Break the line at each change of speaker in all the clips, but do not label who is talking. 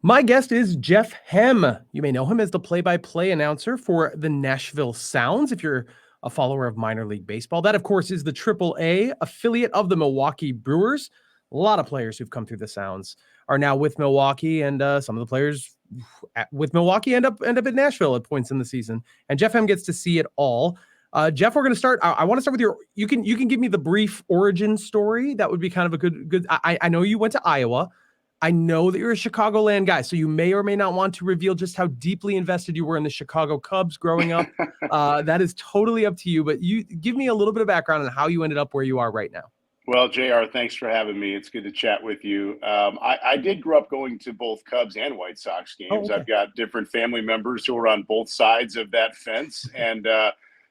My guest is Jeff Hem. You may know him as the play-by-play announcer for the Nashville Sounds, if you're a follower of minor league baseball. That, of course, is the AAA affiliate of the Milwaukee Brewers. A lot of players who've come through the Sounds are now with Milwaukee, and some of the players with Milwaukee end up at Nashville at points in the season. And Jeff Hem gets to see it all. Jeff, we're going to start. I want to start with your. You can give me the brief origin story. That would be kind of a good. I know you went to Iowa. I know that you're a Chicagoland guy, so you may or may not want to reveal just how deeply invested you were in the Chicago Cubs growing up. That is totally up to you, but you give me a little bit of background on how you ended up where you are right now.
Well, JR, thanks for having me. It's good to chat with you. I did grow up going to both Cubs and White Sox games.
Oh, okay.
I've got different family members who are on both sides of that fence. And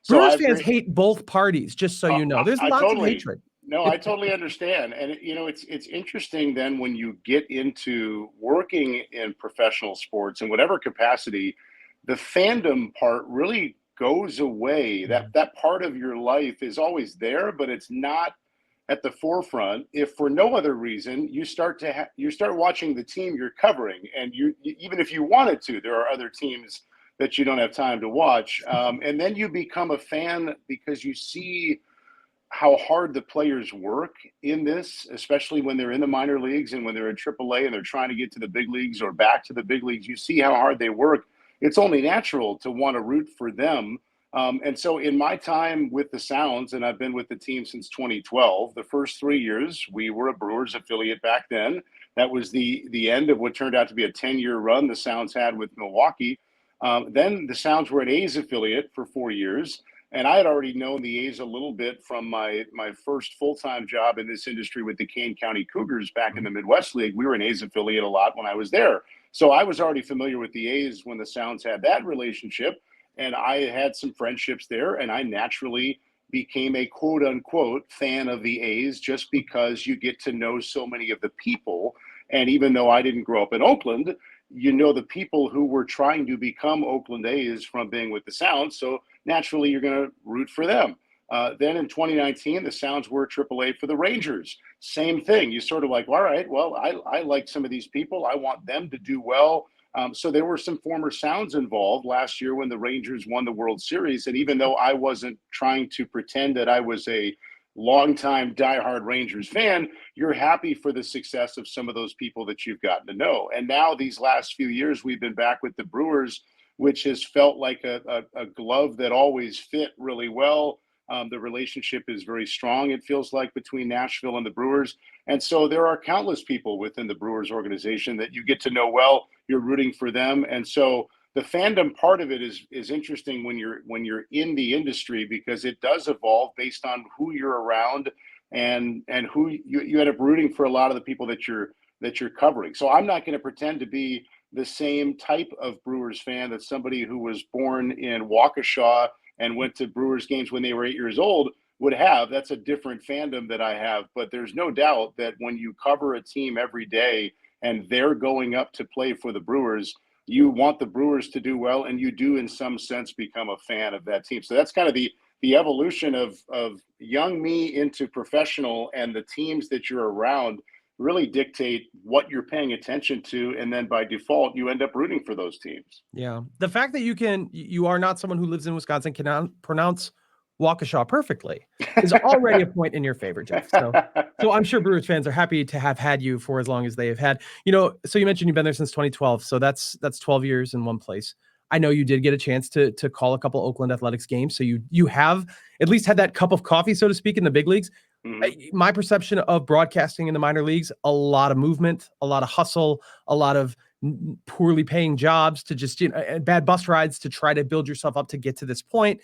Brewers fans hate both parties, just so you know. There's lots of hatred.
No, I totally understand. And, it's interesting then when you get into working in professional sports in whatever capacity, the fandom part really goes away. That part of your life is always there, but it's not at the forefront. If for no other reason, you start watching the team you're covering. And even if you wanted to, there are other teams that you don't have time to watch. And then you become a fan because you see how hard the players work in this, especially when they're in the minor leagues and when they're in AAA and they're trying to get to the big leagues or back to the big leagues. You see how hard they work. It's only natural to want to root for them. And so in my time with the Sounds, and I've been with the team since 2012, the first 3 years, we were a Brewers affiliate back then. That was the end of what turned out to be a 10-year run the Sounds had with Milwaukee. Then the Sounds were an A's affiliate for 4 years. And I had already known the A's a little bit from my first full-time job in this industry with the Kane County Cougars back in the Midwest League. We were an A's affiliate a lot when I was there. So I was already familiar with the A's when the Sounds had that relationship. And I had some friendships there. And I naturally became a quote-unquote fan of the A's just because you get to know so many of the people. And even though I didn't grow up in Oakland, you know the people who were trying to become Oakland A's from being with the Sounds. So naturally, you're going to root for them. Then in 2019, the Sounds were AAA for the Rangers. Same thing. You sort of like, all right, well, I like some of these people. I want them to do well. So there were some former Sounds involved last year when the Rangers won the World Series. And even though I wasn't trying to pretend that I was a longtime diehard Rangers fan, you're happy for the success of some of those people that you've gotten to know. And now these last few years, we've been back with the Brewers, which has felt like a glove that always fit really well. The relationship is very strong, it feels like, between Nashville and the Brewers. And so there are countless people within the Brewers organization that you get to know well. You're rooting for them. And so the fandom part of it is interesting when you're in the industry, because it does evolve based on who you're around and who you end up rooting for a lot of the people that you're covering. So I'm not going to pretend to be the same type of Brewers fan that somebody who was born in Waukesha and went to Brewers games when they were 8 years old would have. That's a different fandom that I have. But there's no doubt that when you cover a team every day and they're going up to play for the Brewers, you want the Brewers to do well, and you do in some sense become a fan of that team. So that's kind of the evolution of young me into professional, and the teams that you're around really dictate what you're paying attention to. And then by default, you end up rooting for those teams.
Yeah. The fact that you are not someone who lives in Wisconsin, can pronounce Waukesha perfectly is already a point in your favor, Jeff. So I'm sure Brewers fans are happy to have had you for as long as they have had. So you mentioned you've been there since 2012. So that's 12 years in one place. I know you did get a chance to call a couple Oakland Athletics games. So you have at least had that cup of coffee, so to speak, in the big leagues. Mm-hmm. My perception of broadcasting in the minor leagues, a lot of movement, a lot of hustle, a lot of poorly paying jobs to just, bad bus rides to try to build yourself up to get to this point.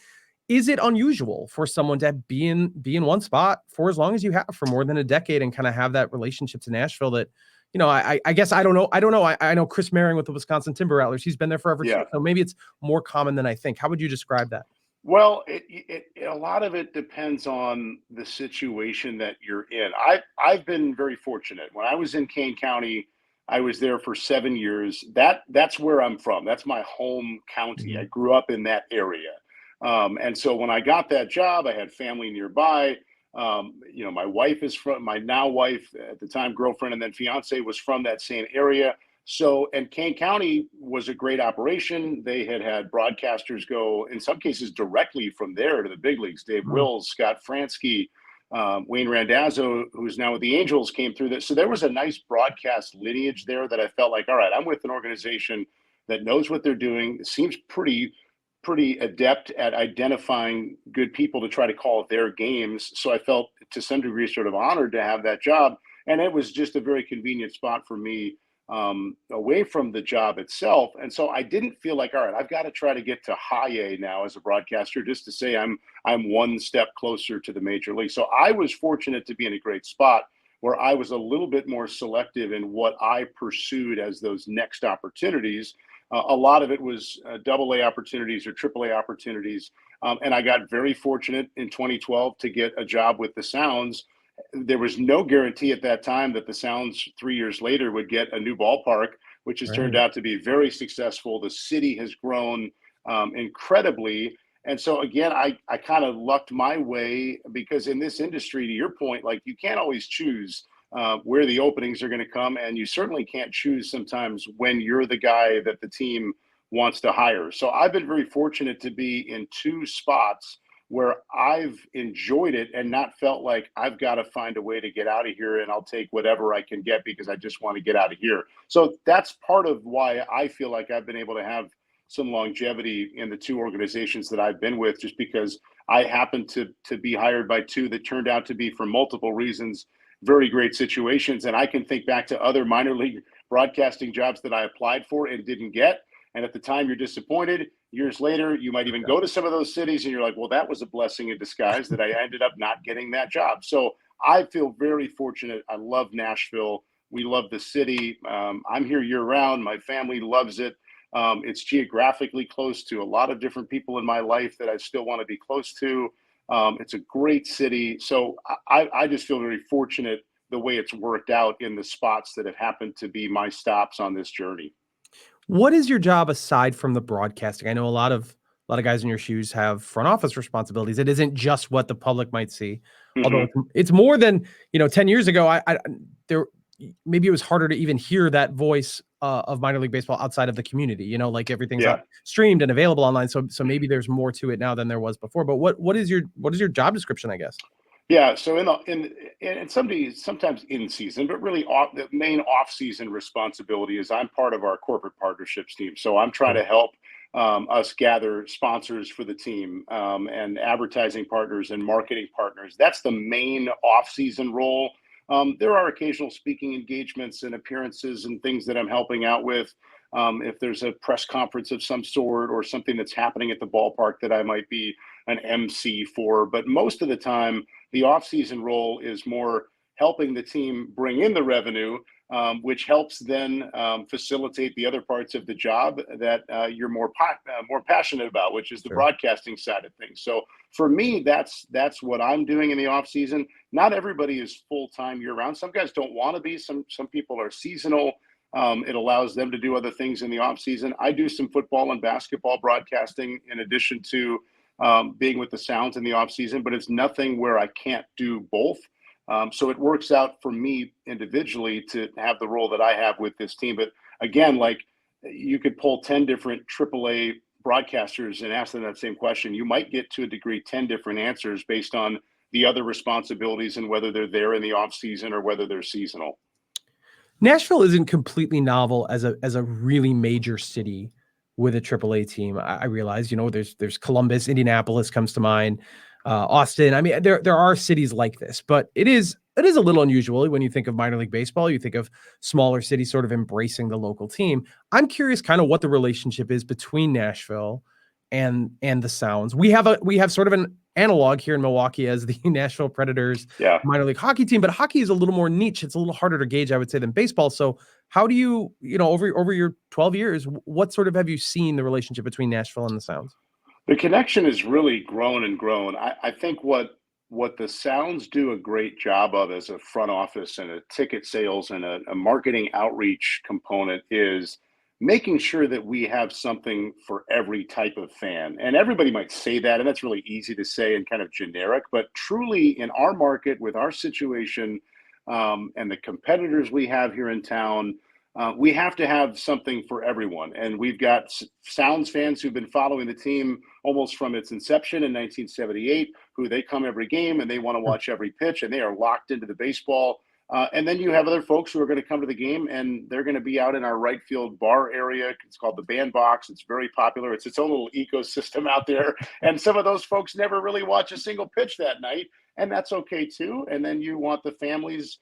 Is it unusual for someone to be in one spot for as long as you have, for more than a decade, and kind of have that relationship to Nashville that, I guess, I don't know. I know Chris Merring with the Wisconsin Timber Rattlers. He's been there forever. Yeah. So maybe it's more common than I think. How would you describe that?
Well, a lot of it depends on the situation that you're in. I've been very fortunate. When I was in Kane County, I was there for 7 years. That's where I'm from. That's my home county. I grew up in that area. And so when I got that job, I had family nearby. My wife is from, my now wife at the time, girlfriend, and then fiance, was from that same area. So, and Kane County was a great operation. They had broadcasters go, in some cases, directly from there to the big leagues. Dave
Mm.
Wills, Scott Fransky, Wayne Randazzo, who's now with the Angels, came through that. So there was a nice broadcast lineage there that I felt like, all right, I'm with an organization that knows what they're doing. Seems pretty adept at identifying good people to try to call their games. So I felt to some degree sort of honored to have that job. And it was just a very convenient spot for me, away from the job itself. And so I didn't feel like, all right, I've got to try to get to high A now as a broadcaster, just to say I'm one step closer to the major league. So I was fortunate to be in a great spot where I was a little bit more selective in what I pursued as those next opportunities. A lot of it was AA opportunities or AAA opportunities. And I got very fortunate in 2012 to get a job with the Sounds. There was no guarantee at that time that the Sounds 3 years later would get a new ballpark, which has turned out to be very successful. The city has grown incredibly. And so, again, I kind of lucked my way, because in this industry, to your point, like, you can't always choose where the openings are going to come. And you certainly can't choose sometimes when you're the guy that the team wants to hire. So I've been very fortunate to be in two spots where I've enjoyed it and not felt like I've got to find a way to get out of here and I'll take whatever I can get because I just want to get out of here. So that's part of why I feel like I've been able to have some longevity in the two organizations that I've been with, just because I happened to be hired by two that turned out to be, for multiple reasons, very great situations. And I can think back to other minor league broadcasting jobs that I applied for and didn't get. And at the time, you're disappointed. Years later, you might even go to some of those cities and you're like, well, that was a blessing in disguise that I ended up not getting that job. So I feel very fortunate. I love Nashville. We love the city. I'm here year round. My family loves it. It's geographically close to a lot of different people in my life that I still want to be close to. It's a great city. So I just feel very fortunate the way it's worked out in the spots that have happened to be my stops on this journey.
What is your job aside from the broadcasting? I know a lot of guys in your shoes have front office responsibilities. It isn't just what the public might see, although it's more than, 10 years ago. There, maybe it was harder to even hear that voice of minor league baseball outside of the community. Like everything's streamed and available online. So maybe there's more to it now than there was before. But what is your job description, I guess?
Yeah, so sometimes in season, but really the main off season responsibility is I'm part of our corporate partnerships team. So I'm trying to help us gather sponsors for the team, and advertising partners and marketing partners. That's the main off season role. There are occasional speaking engagements and appearances and things that I'm helping out with. If there's a press conference of some sort or something that's happening at the ballpark that I might be an MC for. But most of the time, the off-season role is more helping the team bring in the revenue, which helps then facilitate the other parts of the job that you're more passionate about, which is the broadcasting side of things. So for me, that's what I'm doing in the off-season. Not everybody is full-time year-round. Some guys don't want to be. Some people are seasonal. It allows them to do other things in the off-season. I do some football and basketball broadcasting in addition to being with the Sounds in the off-season, but it's nothing where I can't do both. So it works out for me individually to have the role that I have with this team. But again, like, you could pull 10 different AAA broadcasters and ask them that same question. You might get, to a degree, 10 different answers based on the other responsibilities and whether they're there in the off-season or whether they're seasonal.
Nashville isn't completely novel as a really major city with a AAA team. I realize, there's Columbus, Indianapolis comes to mind, Austin. I mean, there are cities like this, but it is a little unusual when you think of minor league baseball. You think of smaller cities sort of embracing the local team. I'm curious kind of what the relationship is between Nashville and the Sounds. We have sort of an analog here in Milwaukee as the Nashville Predators minor league hockey team, but hockey is a little more niche. It's a little harder to gauge, I would say, than baseball. So how do you, over your 12 years, what sort of have you seen the relationship between Nashville and the Sounds?
The connection has really grown and grown. I think what the Sounds do a great job of as a front office and a ticket sales and a marketing outreach component is making sure that we have something for every type of fan. And everybody might say that, and that's really easy to say and kind of generic, but truly in our market with our situation, and the competitors we have here in town, we have to have something for everyone. And we've got Sounds fans who've been following the team almost from its inception in 1978, who they come every game and they want to watch every pitch and they are locked into the baseball. And then you have other folks who are going to come to the game and they're going to be out in our right field bar area. It's called the bandbox. It's very popular. It's its own little ecosystem out there. And some of those folks never really watch a single pitch that night. And that's okay too. And then you want the families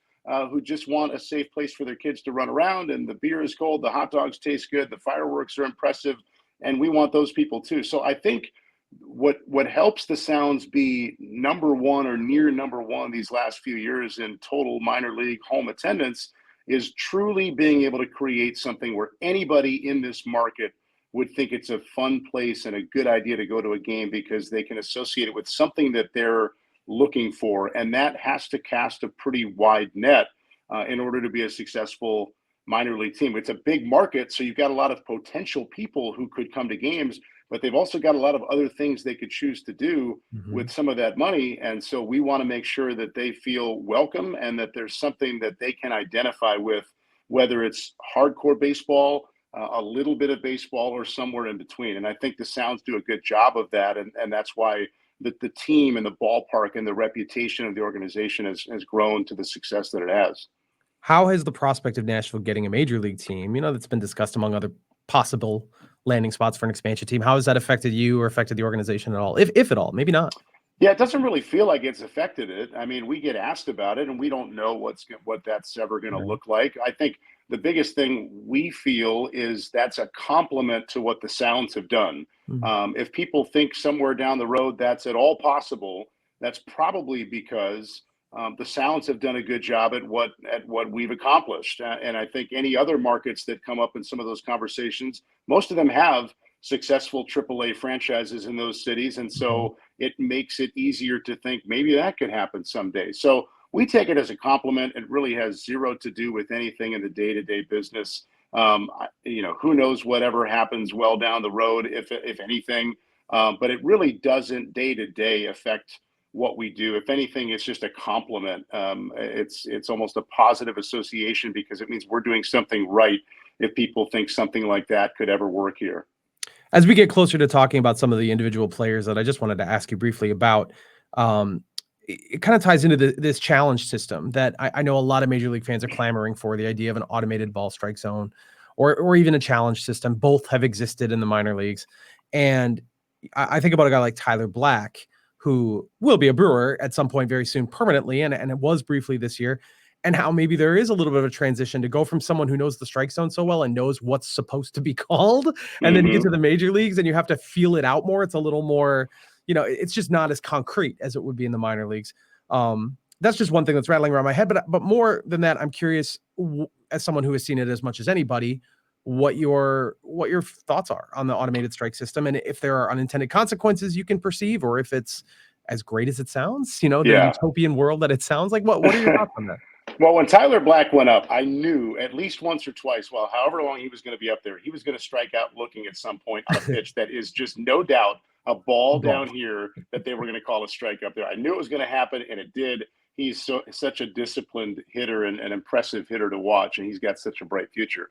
who just want a safe place for their kids to run around, and the beer is cold, the hot dogs taste good, the fireworks are impressive, and we want those people too. So I think what helps the Sounds be number one or near number one these last few years in total minor league home attendance is truly being able to create something where anybody in this market would think it's a fun place and a good idea to go to a game because they can associate it with something that they're looking for, and that has to cast a pretty wide net in order to be a successful minor league team. It's a big market, so you've got a lot of potential people who could come to games, but they've also got a lot of other things they could choose to do with some of that money. And so we want to make sure that they feel welcome and that there's something that they can identify with, whether it's hardcore baseball, a little bit of baseball, or somewhere in between. And I think the Sounds do a good job of that, and that's why the team and the ballpark and the reputation of the organization has grown to the success that it has.
How has the prospect of Nashville getting a major league team, that's been discussed among other possible landing spots for an expansion team, how has that affected you or affected the organization at all? If at all, maybe not.
Yeah, it doesn't really feel like it's affected it. I mean, we get asked about it and we don't know what that's ever going to look like. I think the biggest thing we feel is that's a compliment to what the Sounds have done. If people think somewhere down the road that's at all possible, that's probably because the Sounds have done a good job at what we've accomplished. And I think any other markets that come up in some of those conversations, most of them have successful AAA franchises in those cities. And so it makes it easier to think maybe that could happen someday. So we take it as a compliment. It really has zero to do with anything in the day-to-day business. Who knows whatever happens well down the road, if anything, but it really doesn't day-to-day affect what we do. If anything, it's just a compliment. It's almost a positive association because it means we're doing something right if people think something like that could ever work here.
As we get closer to talking about some of the individual players that I just wanted to ask you briefly about, it kind of ties into this challenge system that I know a lot of major league fans are clamoring for, the idea of an automated ball strike zone or even a challenge system. Both have existed in the minor leagues. And I think about a guy like Tyler Black, who will be a Brewer at some point very soon permanently, and it was briefly this year, and how maybe there is a little bit of a transition to go from someone who knows the strike zone so well and knows what's supposed to be called, and then you get to the major leagues and you have to feel it out more. It's a little more, it's just not as concrete as it would be in the minor leagues. That's just one thing that's rattling around my head, but more than that, I'm curious, as someone who has seen it as much as anybody, what your thoughts are on the automated strike system, and if there are unintended consequences you can perceive, or if it's as great as it sounds, the utopian world that it sounds like. What are your thoughts on that?
Well, when Tyler Black went up, I knew at least once or twice, however long he was going to be up there, he was going to strike out looking at some point on a pitch that is just no doubt a ball down here that they were going to call a strike up there. I knew it was going to happen, and it did. He's such a disciplined hitter and an impressive hitter to watch, and he's got such a bright future.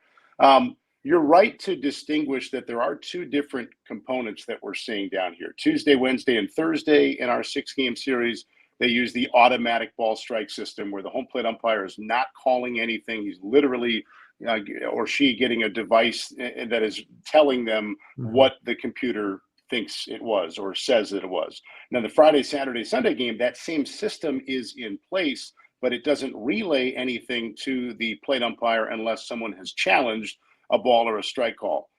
You're right to distinguish that there are two different components that we're seeing down here. Tuesday, Wednesday, and Thursday in our 6-game series, they use the automatic ball strike system where the home plate umpire is not calling anything. He's literally or she getting a device that is telling them what the computer thinks it was or says that it was. Now, the Friday, Saturday, Sunday game, that same system is in place, but it doesn't relay anything to the plate umpire unless someone has challenged a ball or a strike call.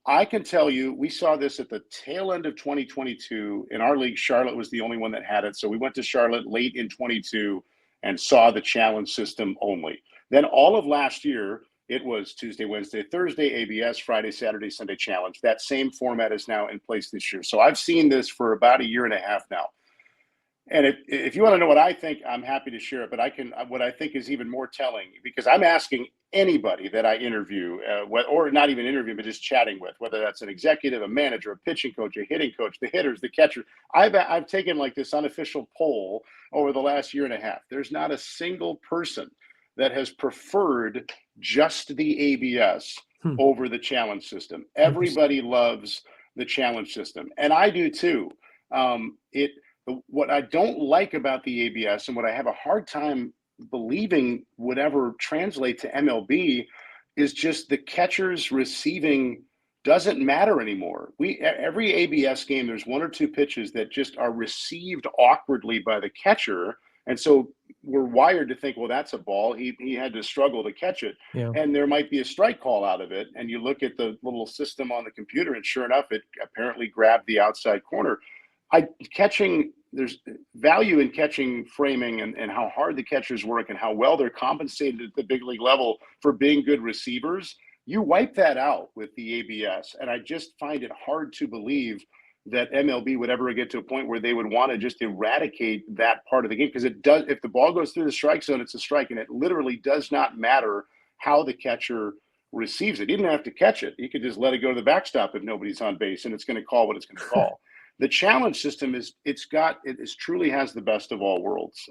I can tell you, we saw this at the tail end of 2022. In our league, Charlotte was the only one that had it. So we went to Charlotte late in 22 and saw the challenge system only. Then all of last year, it was Tuesday, Wednesday, Thursday, ABS, Friday, Saturday, Sunday challenge. That same format is now in place this year. So I've seen this for about a year and a half now. And if you want to know what I think, I'm happy to share it. But what I think is even more telling, because I'm asking anybody that I interview, or not even interview, but just chatting with, whether that's an executive, a manager, a pitching coach, a hitting coach, the hitters, the catcher. I've taken like this unofficial poll over the last year and a half. There's not a single person that has preferred just the ABS
Hmm.
over the challenge system.
Interesting.
Everybody loves the challenge system, and I do too. What I don't like about the ABS, and what I have a hard time believing would ever translate to MLB, is just the catchers receiving doesn't matter anymore. Every ABS game, there's one or two pitches that just are received awkwardly by the catcher, and so we're wired to think, well, that's a ball. He had to struggle to catch it,
Yeah.
and there might be a strike call out of it. And you look at the little system on the computer, and sure enough, it apparently grabbed the outside corner. There's value in catching framing and how hard the catchers work and how well they're compensated at the big league level for being good receivers. You wipe that out with the ABS, and I just find it hard to believe that MLB would ever get to a point where they would want to just eradicate that part of the game, because it does. If the ball goes through the strike zone, it's a strike, and it literally does not matter how the catcher receives it. He didn't have to catch it. He could just let it go to the backstop if nobody's on base, and it's going to call what it's going to call. The challenge system truly has the best of all worlds.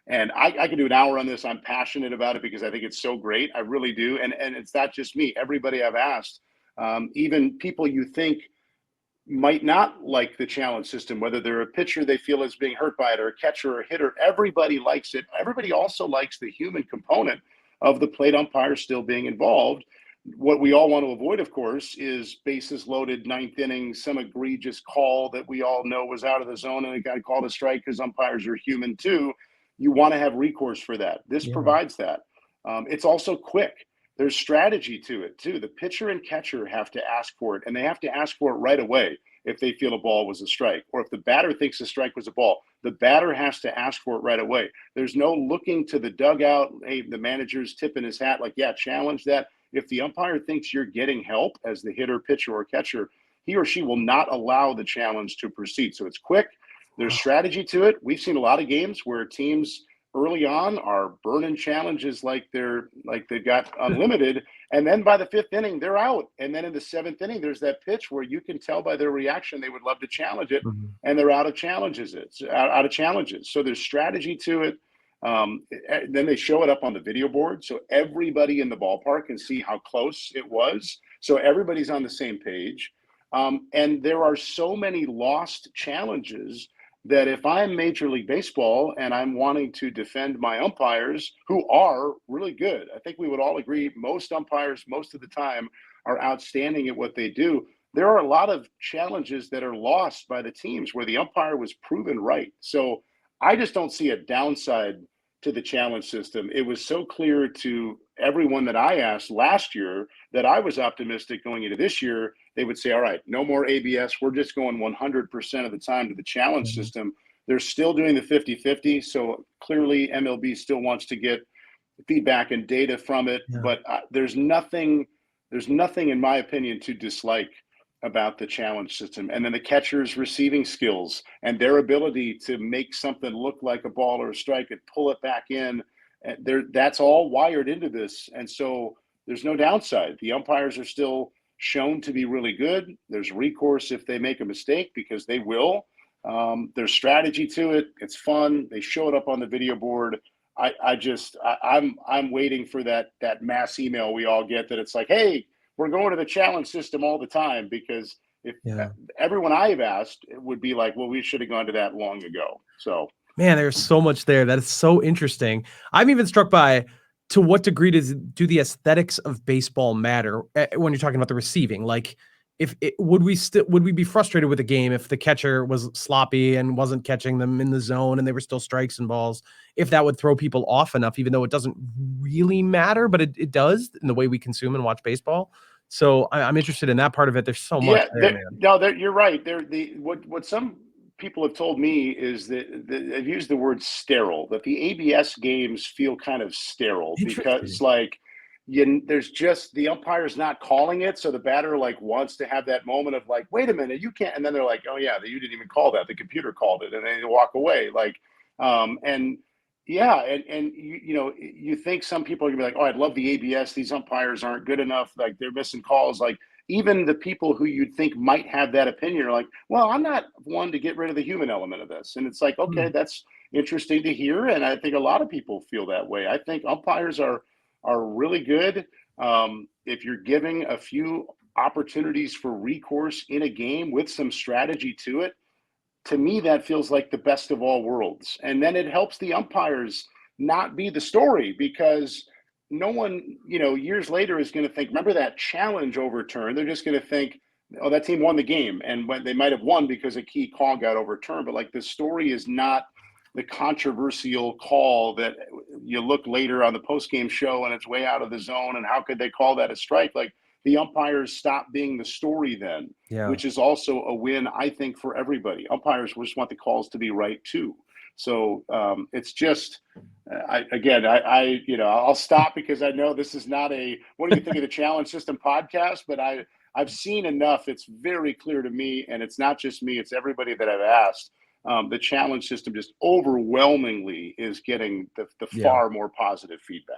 And I could do an hour on this. I'm passionate about it because I think it's so great. I really do. And it's not just me. Everybody I've asked, even people you think might not like the challenge system, whether they're a pitcher they feel is being hurt by it, or a catcher or a hitter, everybody likes it. Everybody also likes the human component of the plate umpire still being involved. What we all want to avoid, of course, is bases loaded, ninth inning, some egregious call that we all know was out of the zone and it got called a strike, because umpires are human too. You want to have recourse for that. This provides that. It's also quick. There's strategy to it too. The pitcher and catcher have to ask for it, and they have to ask for it right away if they feel a ball was a strike, or if the batter thinks a strike was a ball. The batter has to ask for it right away. There's no looking to the dugout. Hey, the manager's tipping his hat like, yeah, challenge that. If the umpire thinks you're getting help as the hitter, pitcher, or catcher, he or she will not allow the challenge to proceed. So it's quick. There's strategy to it. We've seen a lot of games where teams early on are burning challenges like they've got unlimited, and then by the fifth inning they're out, and then in the seventh inning there's that pitch where you can tell by their reaction they would love to challenge it, and they're out of challenges. So there's strategy to it. Then they show it up on the video board, so everybody in the ballpark can see how close it was, so everybody's on the same page. And there are so many lost challenges that if I'm Major League Baseball and I'm wanting to defend my umpires, who are really good, I think we would all agree most umpires most of the time are outstanding at what they do. There are a lot of challenges that are lost by the teams where the umpire was proven right. So I just don't see a downside to the challenge system. It was so clear to everyone that I asked last year that I was optimistic going into this year. They would say, all right, no more ABS. We're just going 100% of the time to the challenge system. They're still doing the 50-50. So clearly MLB still wants to get feedback and data from it. Yeah. But there's nothing in my opinion to dislike about the challenge system. And then the catcher's receiving skills and their ability to make something look like a ball or a strike and pull it back in. That's all wired into this. And so there's no downside. The umpires are still shown to be really good. There's recourse if they make a mistake, because they will. There's strategy to it. It's fun. They show it up on the video board. I'm waiting for that mass email we all get that it's like, hey, we're going to the challenge system all the time, because if everyone I've asked would be like, well, we should have gone to that long ago. So, man,
there's so much there. That is so interesting. I'm even struck by, to what degree do the aesthetics of baseball matter when you're talking about the receiving? Like, would we be frustrated with the game if the catcher was sloppy and wasn't catching them in the zone and they were still strikes and balls? If that would throw people off enough, even though it doesn't really matter, but it does in the way we consume and watch baseball. So I'm interested in that part of it. There's so much there, man.
No, you're right. What some people have told me is that they've used the word sterile, that the ABS games feel kind of sterile, because there's just, the umpire's not calling it. So the batter wants to have that moment of wait a minute, you can't. And then they're like, oh yeah, you didn't even call that. The computer called it. And then they walk away. And you think some people are gonna be like, oh, I'd love the ABS. These umpires aren't good enough. They're missing calls. Even the people who you'd think might have that opinion are like, well, I'm not one to get rid of the human element of this. And it's like, okay, that's interesting to hear. And I think a lot of people feel that way. I think umpires are are really good. If you're giving a few opportunities for recourse in a game with some strategy to it, to me, that feels like the best of all worlds. And then it helps the umpires not be the story, because no one, years later is going to think, remember that challenge overturned? They're just going to think, oh, that team won the game. And when they might have won because a key call got overturned. But like, the story is not the controversial call that you look later on the post-game show and it's way out of the zone. And how could they call that a strike? Like, the umpires stop being the story then, which is also a win, I think, for everybody. Umpires just want the calls to be right too. So it's just, I'll stop, because I know this is not a, what do you think of the challenge system podcast? But I've seen enough. It's very clear to me, and it's not just me, it's everybody that I've asked. The challenge system just overwhelmingly is getting the far more positive feedback.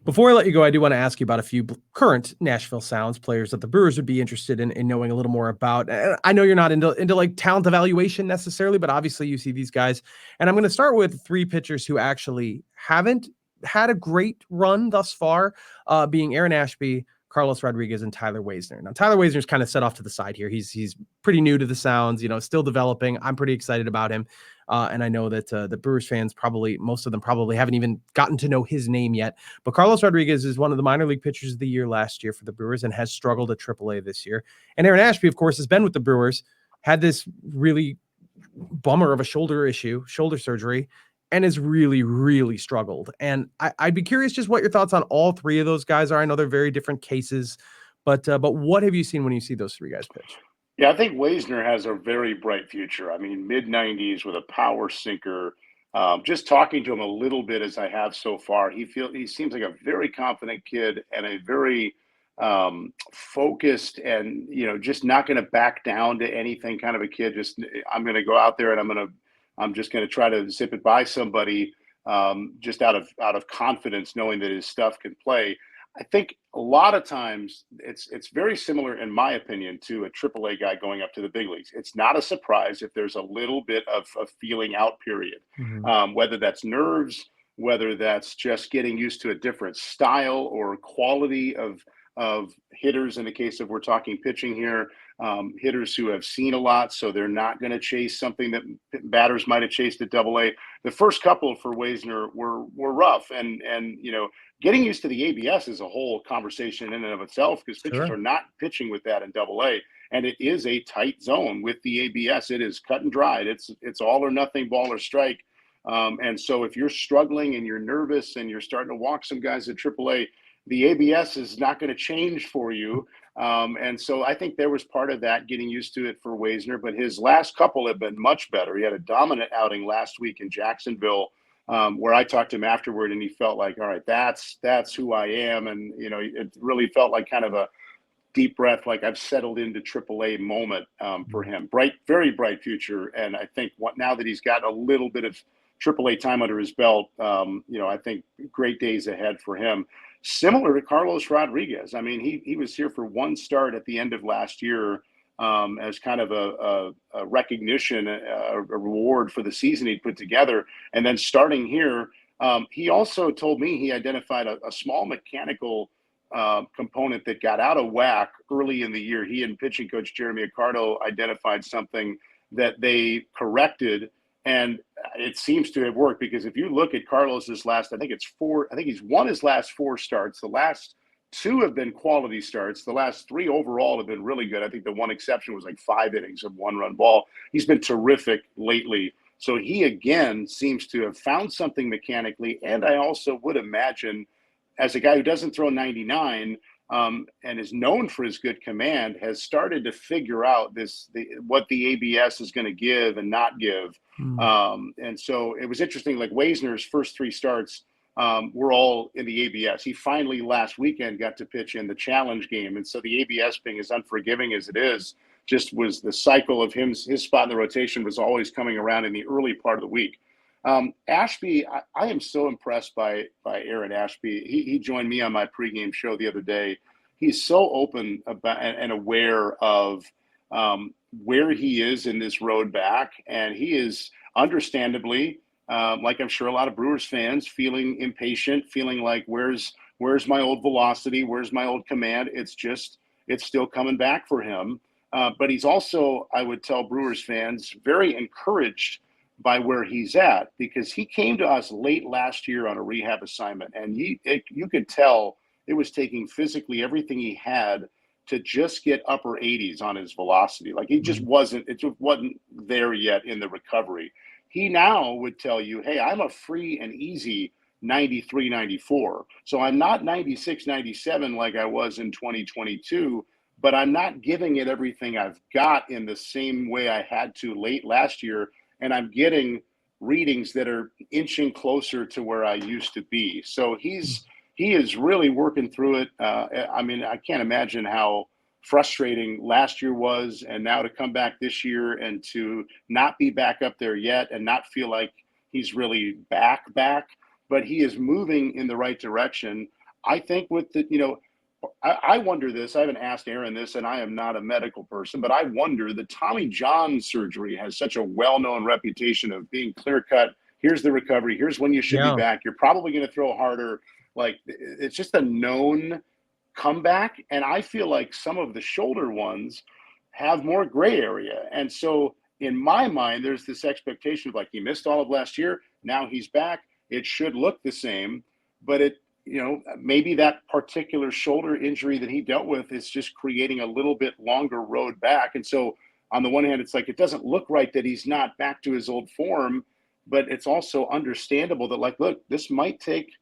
Before I let you go, I do want to ask you about a few current Nashville Sounds players that the Brewers would be interested in knowing a little more about. I know you're not into like talent evaluation necessarily, but obviously you see these guys. And I'm going to start with 3 pitchers who actually haven't had a great run thus far, being Aaron Ashby, Carlos Rodriguez, and Tyler Wasner. Now, Tyler Wasner's kind of set off to the side here. He's pretty new to the Sounds, still developing. I'm pretty excited about him. And I know that the Brewers fans, most of them haven't even gotten to know his name yet. But Carlos Rodriguez is one of the minor league pitchers of the year last year for the Brewers and has struggled at AAA this year. And Aaron Ashby, of course, has been with the Brewers, had this really bummer of a shoulder surgery, and has really, really struggled. And I'd be curious just what your thoughts on all 3 of those guys are. I know they're very different cases, but what have you seen when you see those 3 guys pitch?
Yeah, I think Wasner has a very bright future. I mean, mid-90s with a power sinker. Just talking to him a little bit as I have so far, he seems like a very confident kid and a very focused and, just not going to back down to anything kind of a kid. Just, I'm going to go out there and I'm just going to try to zip it by somebody, just out of confidence, knowing that his stuff can play. I think a lot of times it's very similar, in my opinion, to a AAA guy going up to the big leagues. It's not a surprise if there's a little bit of a feeling out period, whether that's nerves, whether that's just getting used to a different style or quality of hitters. In the case of, we're talking pitching here, hitters who have seen a lot, so they're not going to chase something that batters might have chased at AA. The first couple for Wasner were rough, and getting used to the ABS is a whole conversation in and of itself, because pitchers are not pitching with that in AA, and it is a tight zone with the ABS. It is cut and dried. It's all or nothing, ball or strike. And so if you're struggling and you're nervous and you're starting to walk some guys at AAA, the ABS is not going to change for you. And so I think there was part of that, getting used to it for Wasner, but his last couple have been much better. He had a dominant outing last week in Jacksonville, where I talked to him afterward, and he felt like, all right, that's who I am. And, it really felt like kind of a deep breath, like I've settled into AAA moment for him. Very bright future. And I think now that he's got a little bit of AAA time under his belt, I think great days ahead for him. Similar to Carlos Rodriguez. I mean, he was here for 1 start at the end of last year, as kind of a recognition, a reward for the season he'd put together. And then starting here, he also told me he identified a small mechanical component that got out of whack early in the year. He and pitching coach Jeremy Accardo identified something that they corrected, and it seems to have worked, because if you look at Carlos's last, I think he's won his last 4 starts. The last 2 have been quality starts. The last 3 overall have been really good. I think the one exception was like 5 innings of 1-run ball. He's been terrific lately. So he, again, seems to have found something mechanically. And I also would imagine, as a guy who doesn't throw 99, and is known for his good command, has started to figure out what the ABS is going to give and not give. And so it was interesting, like Wasner's first 3 starts were all in the ABS. He finally last weekend got to pitch in the challenge game. And so the ABS, being as unforgiving as it is, just was the cycle of his spot in the rotation was always coming around in the early part of the week. Ashby, I am so impressed by Aaron Ashby. He joined me on my pregame show the other day. He's so open about and aware of where he is in this road back, and he is understandably, like I'm sure a lot of Brewers fans, feeling impatient, feeling like where's where's my old velocity? Where's my old command? It's still coming back for him. But he's also, I would tell Brewers fans, very encouraged by where he's at, because he came to us late last year on a rehab assignment, and you could tell it was taking physically everything he had to just get upper 80s on his velocity. Like it just wasn't there yet in the recovery. He now would tell you, hey, I'm a free and easy 93, 94. So I'm not 96, 97 like I was in 2022, but I'm not giving it everything I've got in the same way I had to late last year. And I'm getting readings that are inching closer to where I used to be. So he is really working through it. I mean, I can't imagine how frustrating last year was, and now to come back this year and to not be back up there yet and not feel like he's really back. But he is moving in the right direction. I think with the, I wonder this, I haven't asked Aaron this, and I am not a medical person, but I wonder, the Tommy John surgery has such a well-known reputation of being clear-cut. Here's the recovery. Here's when you should be back. You're probably going to throw harder. Like, it's just a known comeback. And I feel like some of the shoulder ones have more gray area. And so in my mind, there's this expectation of, like, he missed all of last year. Now he's back. It should look the same, but maybe that particular shoulder injury that he dealt with is just creating a little bit longer road back. And so on the one hand, it's like, it doesn't look right that he's not back to his old form, but it's also understandable that, like, look, this might take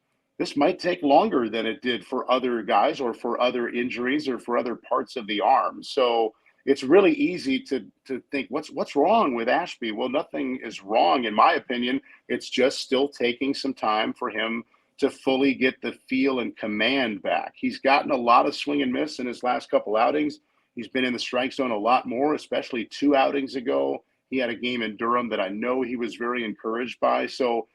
longer than it did for other guys or for other injuries or for other parts of the arm. So it's really easy to think, what's wrong with Ashby? Well, nothing is wrong, in my opinion. It's just still taking some time for him to fully get the feel and command back. He's gotten a lot of swing and miss in his last couple outings. He's been in the strike zone a lot more, especially 2 outings ago. He had a game in Durham that I know he was very encouraged by. So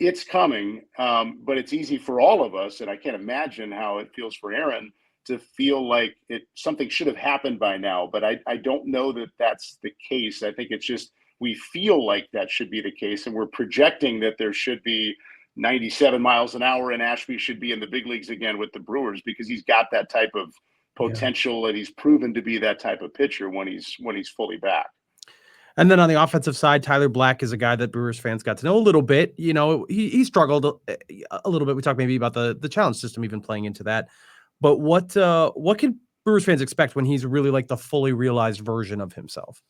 it's coming, but it's easy for all of us, and I can't imagine how it feels for Aaron to feel like something should have happened by now. But I don't know that that's the case. I think it's just we feel like that should be the case, and we're projecting that there should be 97 miles an hour and Ashby should be in the big leagues again with the Brewers, because he's got that type of potential and he's proven to be that type of pitcher when he's fully back.
And then on the offensive side, Tyler Black is a guy that Brewers fans got to know a little bit. He struggled a little bit. We talked maybe about the challenge system even playing into that. But what can Brewers fans expect when he's really like the fully realized version of himself?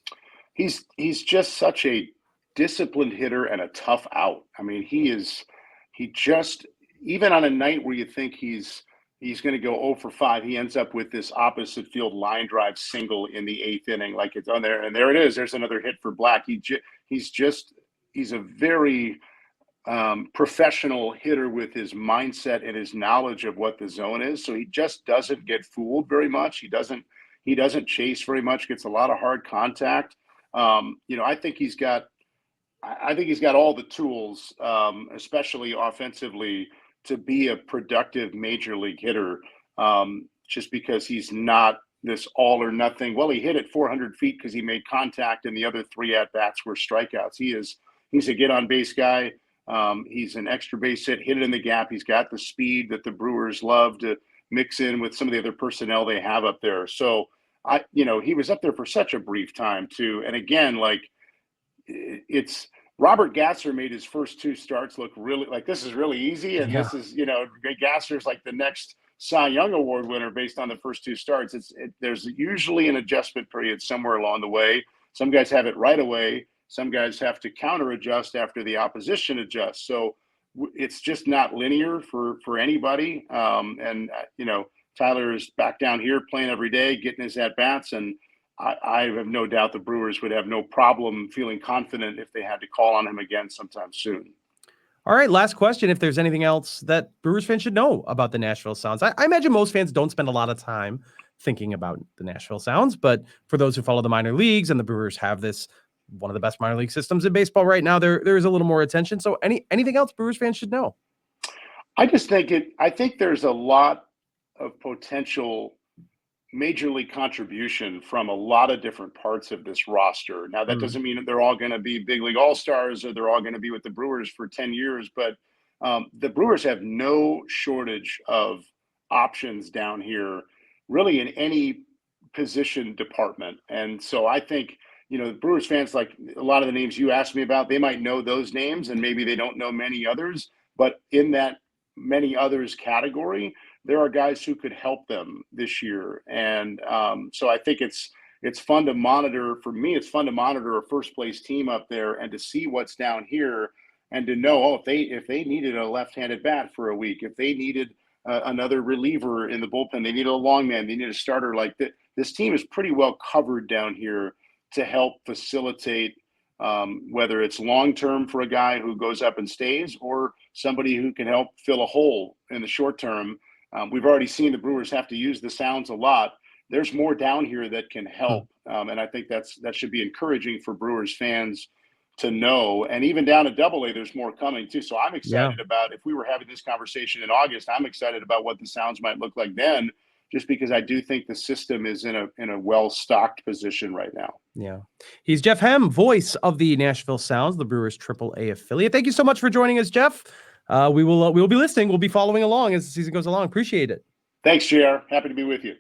He's just such a disciplined hitter and a tough out. I mean, he just, even on a night where you think he's going to go 0 for 5, he ends up with this opposite field line drive single in the 8th inning, like it's on there. And there it is. There's another hit for Black. He's a very professional hitter with his mindset and his knowledge of what the zone is. So he just doesn't get fooled very much. He doesn't chase very much, gets a lot of hard contact. I think he's got all the tools, especially offensively, to be a productive major league hitter, just because he's not this all or nothing. Well, he hit it 400 feet because he made contact, and the other 3 at-bats were strikeouts. He's a get-on-base guy. He's an extra base hit it in the gap. He's got the speed that the Brewers love to mix in with some of the other personnel they have up there. So, he was up there for such a brief time, too. And again, like, it's Robert Gasser made his first 2 starts look really like this is really easy. And this is, Gasser's like the next Cy Young Award winner based on the first 2 starts. There's usually an adjustment period somewhere along the way. Some guys have it right away. Some guys have to counter adjust after the opposition adjusts. So it's just not linear for anybody. Tyler is back down here playing every day, getting his at bats, and I have no doubt the Brewers would have no problem feeling confident if they had to call on him again sometime soon.
All right, last question. If there's anything else that Brewers fans should know about the Nashville Sounds. I imagine most fans don't spend a lot of time thinking about the Nashville Sounds, but for those who follow the minor leagues, and the Brewers have this, one of the best minor league systems in baseball right now, there is a little more attention. So anything else Brewers fans should know?
I think there's a lot of potential major league contribution from a lot of different parts of this roster. Now, that doesn't mean that they're all going to be big league all-stars or they're all going to be with the Brewers for 10 years, but The Brewers have no shortage of options down here, really in any position department. And so I think, the Brewers fans, like a lot of the names you asked me about, they might know those names and maybe they don't know many others, but in that many others category, there are guys who could help them this year. And so I think it's fun to monitor. For me, it's fun to monitor a first place team up there and to see what's down here and to know, if they needed a left-handed bat for a week, if they needed another reliever in the bullpen, they needed a long man, they needed a starter. Like this team is pretty well covered down here to help facilitate whether it's long-term for a guy who goes up and stays or somebody who can help fill a hole in the short term. We've already seen the Brewers have to use the Sounds a lot. There's more down here that can help. And I think that should be encouraging for Brewers fans to know. And even down at AA, there's more coming too. So I'm excited about, if we were having this conversation in August, I'm excited about what the Sounds might look like then, just because I do think the system is in a well-stocked position right now.
Yeah. He's Jeff Hem, voice of the Nashville Sounds, the Brewers AAA affiliate. Thank you so much for joining us, Jeff. We will be listening. We'll be following along as the season goes along. Appreciate it.
Thanks, JR. Happy to be with you.